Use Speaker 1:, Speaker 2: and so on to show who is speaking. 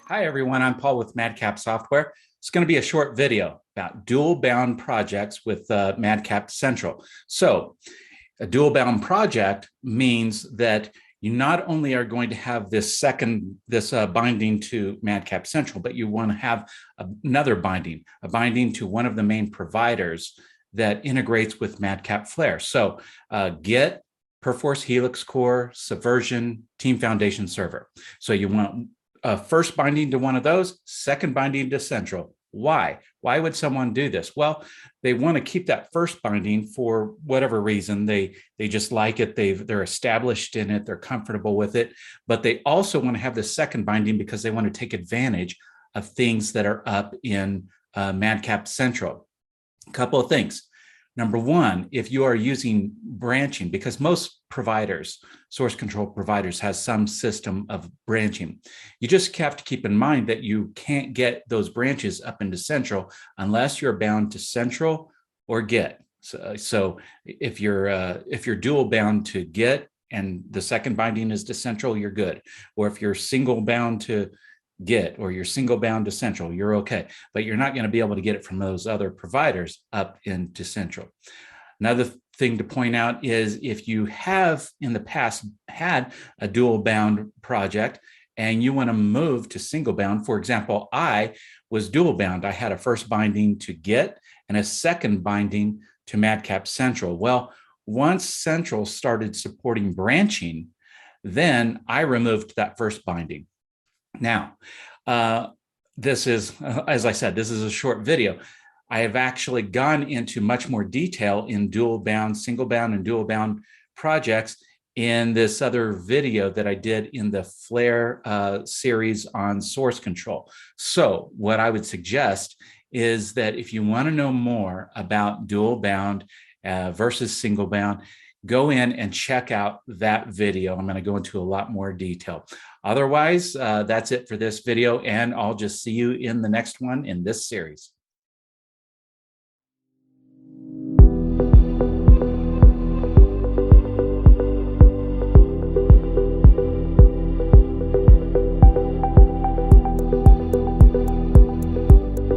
Speaker 1: Hi, everyone. I'm Paul with MadCap Software. It's going to be a short video about dual bound projects with MadCap Central. So, a dual bound project means that you not only are going to have this binding to MadCap Central, but you want to have another binding, a binding to one of the main providers that integrates with MadCap Flare. So, Git, Perforce Helix Core, Subversion, Team Foundation Server. So you want first binding to one of those, second binding to Central. Why? Why would someone do this? Well, they want to keep that first binding for whatever reason. They just like it. They're established in it. They're comfortable with it. But they also want to have the second binding because they want to take advantage of things that are up in MadCap Central. A couple of things. Number one, if you are using branching, because most providers, source control providers, has some system of branching, you just have to keep in mind that you can't get those branches up into Central unless you're bound to Central or Git. So if you're dual bound to Git and the second binding is to Central, you're good. Or if you're single bound to Git or you're single bound to Central, you're okay, but you're not going to be able to get it from those other providers up into Central. Another thing to point out is if you have in the past had a dual bound project and you want to move to single bound, for example, I was dual bound. I had a first binding to Git and a second binding to MadCap Central. Well, once Central started supporting branching, then I removed that first binding. Now, this is, as I said, this is a short video. I have actually gone into much more detail in dual bound, single bound, and dual bound projects in this other video that I did in the Flare series on source control. So what I would suggest is that if you want to know more about dual bound versus single bound, go in and check out that video. I'm going to go into a lot more detail. Otherwise, that's it for this video, and I'll just see you in the next one in this series.